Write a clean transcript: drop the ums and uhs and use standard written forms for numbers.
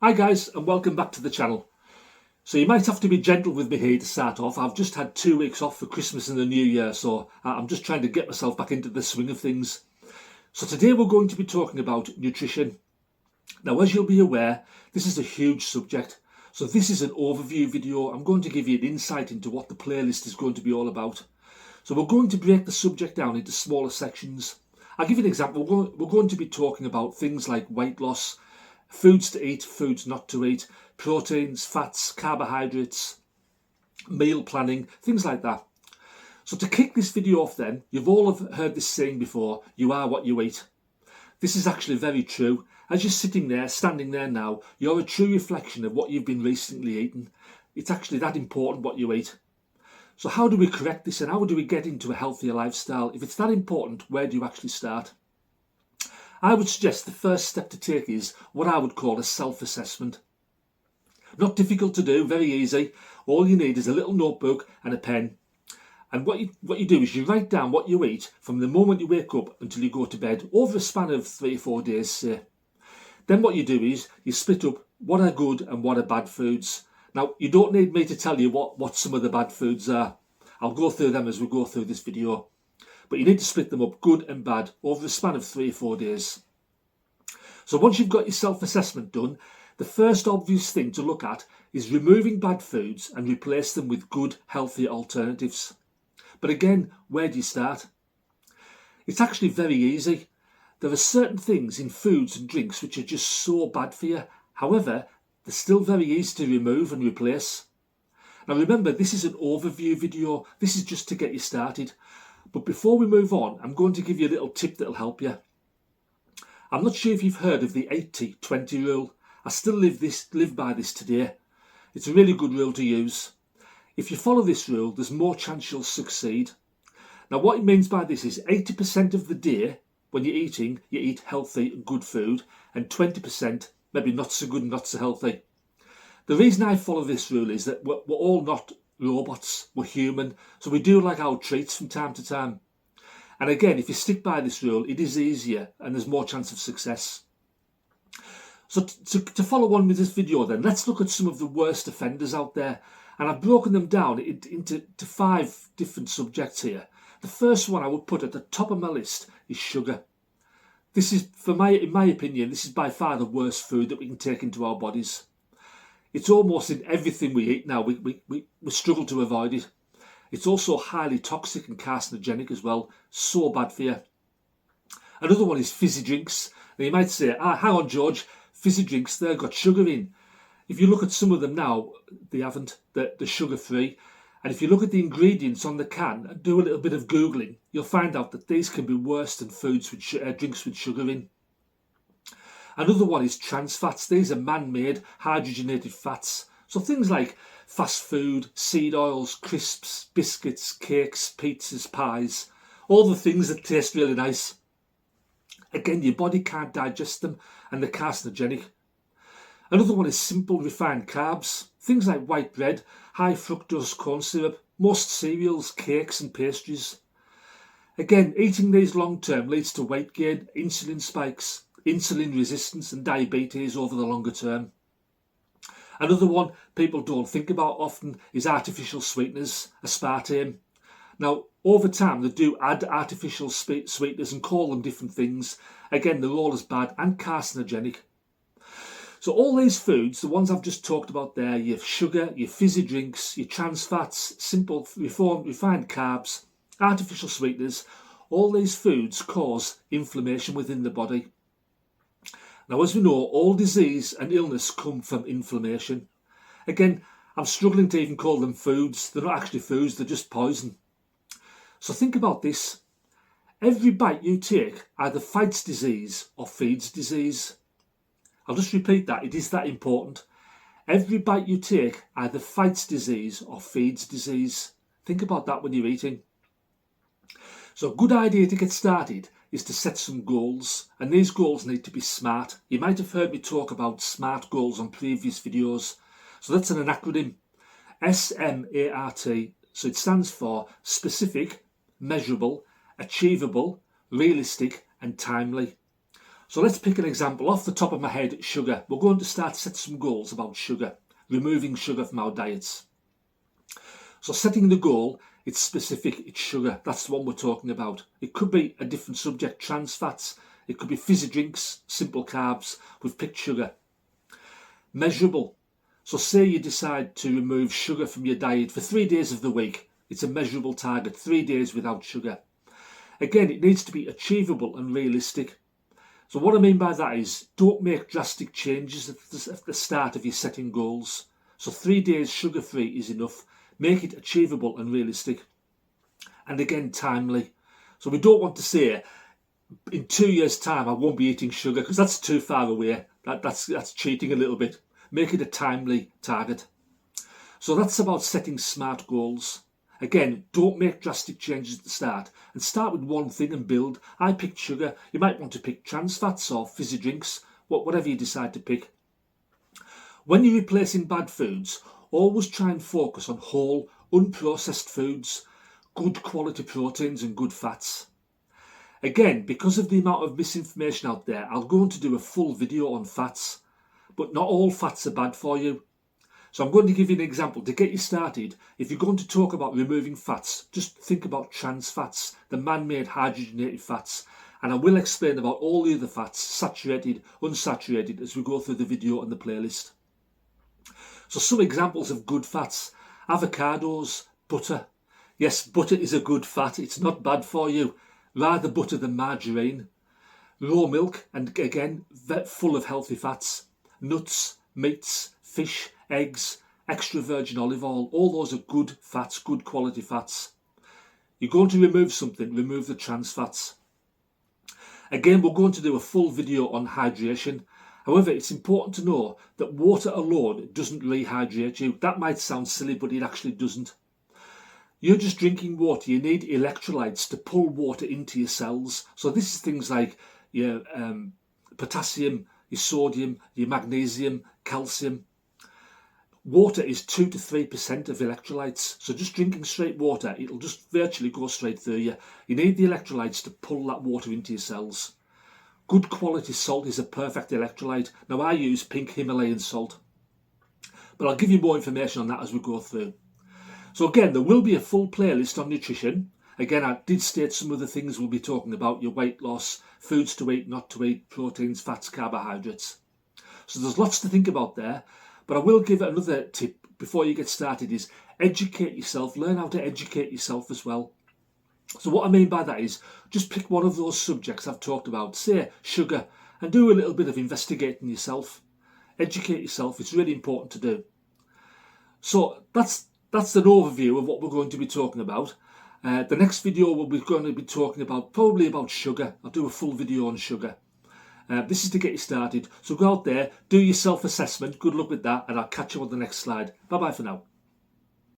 Hi guys, and welcome back to the channel. So you might have to be gentle with me here to start off. I've just had 2 weeks off for Christmas and the New Year, so I'm just trying to get myself back into the swing of things. So today we're going to be talking about nutrition. Now, as you'll be aware, this is a huge subject. So this is an overview video. I'm going to give you an insight into what the playlist is going to be all about. So we're going to break the subject down into smaller sections. I'll give you an example. We're going to be talking about things like weight loss, foods to eat, foods not to eat, proteins, fats, carbohydrates, meal planning, things like that. So to kick this video off then, you've all have heard this saying before, you are what you eat. This is actually very true. As you're sitting there, standing there now, you're a true reflection of what you've been recently eating. It's actually that important what you eat. So how do we correct this and how do we get into a healthier lifestyle? If it's that important, where do you actually start? I would suggest the first step to take is what I would call a self-assessment. Not difficult to do, very easy. All you need is a little notebook and a pen. And what you do is you write down what you eat from the moment you wake up until you go to bed over a span of 3 or 4 days, say. Then what you do is you split up what are good and what are bad foods. Now, you don't need me to tell you what some of the bad foods are. I'll go through them as we go through this video. But you need to split them up, good and bad, over a span of 3 or 4 days. So once you've got your self-assessment done, the first obvious thing to look at is removing bad foods and replace them with good, healthy alternatives. But again, where do you start? It's actually very easy. There are certain things in foods and drinks which are just so bad for you. However, they're still very easy to remove and replace. Now remember, this is an overview video. This is just to get you started. But before we move on, I'm going to give you a little tip that'll help you. I'm not sure if you've heard of the 80-20 rule. I still live by this today. It's a really good rule to use. If you follow this rule, there's more chance you'll succeed. Now what it means by this is 80% of the day when you're eating, you eat healthy and good food, and 20% maybe not so good and not so healthy. The reason I follow this rule is that we're all not robots, we're human, so we do like our treats from time to time. And again, if you stick by this rule, it is easier and there's more chance of success. So to follow on with this video then, let's look at some of the worst offenders out there. And I've broken them down into 5 different subjects here. The first one I would put at the top of my list is sugar. This is, in my opinion, this is by far the worst food that we can take into our bodies. It's almost in everything we eat now. We struggle to avoid it. It's also highly toxic and carcinogenic as well. So bad for you. Another one is fizzy drinks. Now you might say, hang on George, fizzy drinks, they've got sugar in. If you look at some of them now, they haven't. They're sugar free. And if you look at the ingredients on the can and do a little bit of Googling, you'll find out that these can be worse than drinks with sugar in. Another one is trans fats. These are man-made hydrogenated fats. So things like fast food, seed oils, crisps, biscuits, cakes, pizzas, pies, all the things that taste really nice. Again, your body can't digest them and they're carcinogenic. Another one is simple refined carbs. Things like white bread, high fructose corn syrup, most cereals, cakes and pastries. Again, eating these long term leads to weight gain, insulin spikes, insulin resistance and diabetes over the longer term. Another one people don't think about often is artificial sweeteners, aspartame. Now, over time, they do add artificial sweeteners and call them different things. Again, they're all as bad and carcinogenic. So all these foods, the ones I've just talked about there, your sugar, your fizzy drinks, your trans fats, simple refined carbs, artificial sweeteners, all these foods cause inflammation within the body. Now, as we know, all disease and illness come from inflammation. Again, I'm struggling to even call them foods. They're not actually foods, they're just poison. So think about this. Every bite you take either fights disease or feeds disease. I'll just repeat that, it is that important. Every bite you take either fights disease or feeds disease. Think about that when you're eating. So a good idea to get started is to set some goals, and these goals need to be SMART. You might have heard me talk about SMART goals on previous videos. So that's an acronym, SMART. So it stands for specific, measurable, achievable, realistic and timely. So let's pick an example off the top of my head. Sugar. We're going to start to set some goals about sugar, removing sugar from our diets. So setting the goal, it's specific, it's sugar. That's the one we're talking about. It could be a different subject, trans fats. It could be fizzy drinks, simple carbs. We've picked sugar. Measurable. So say you decide to remove sugar from your diet for 3 days of the week. It's a measurable target, 3 days without sugar. Again, it needs to be achievable and realistic. So what I mean by that is, don't make drastic changes at the start of your setting goals. So 3 days sugar-free is enough. Make it achievable and realistic. And again, timely. So we don't want to say, in 2 years' time I won't be eating sugar, because that's too far away. That's cheating a little bit. Make it a timely target. So that's about setting smart goals. Again, don't make drastic changes at the start, and start with one thing and build. I picked sugar. You might want to pick trans fats or fizzy drinks, whatever you decide to pick. When you're replacing bad foods, always try and focus on whole, unprocessed foods, good quality proteins and good fats. Again, because of the amount of misinformation out there, I'll go on to do a full video on fats, but not all fats are bad for you. So I'm going to give you an example to get you started. If you're going to talk about removing fats, just think about trans fats, the man-made hydrogenated fats, and I will explain about all the other fats, saturated, unsaturated, as we go through the video and the playlist. So some examples of good fats: avocados, butter. Yes, butter is a good fat. It's not bad for you. Rather butter than margarine. Raw milk, and again, full of healthy fats. Nuts, meats, fish, eggs, extra virgin olive oil, all those are good fats, good quality fats. You're going to remove something, remove the trans fats. Again, we're going to do a full video on hydration. However, it's important to know that water alone doesn't rehydrate you. That might sound silly, but it actually doesn't. You're just drinking water. You need electrolytes to pull water into your cells. So this is things like your potassium, your sodium, your magnesium, calcium. Water is 2 to 3% of electrolytes. So just drinking straight water, it'll just virtually go straight through you. You need the electrolytes to pull that water into your cells. Good quality salt is a perfect electrolyte. Now I use pink Himalayan salt, but I'll give you more information on that as we go through. So again, there will be a full playlist on nutrition. Again, I did state some of the things we'll be talking about: your weight loss, foods to eat, not to eat, proteins, fats, carbohydrates. So there's lots to think about there, but I will give another tip before you get started is educate yourself, learn how to educate yourself as well. So what I mean by that is just pick one of those subjects I've talked about, say sugar, and do a little bit of investigating yourself. Educate yourself, it's really important to do. So that's an overview of what we're going to be talking about. The next video we're going to be talking about probably about sugar. I'll do a full video on sugar. This is to get you started. So go out there, do your self-assessment. Good luck with that, and I'll catch you on the next slide. Bye bye for now.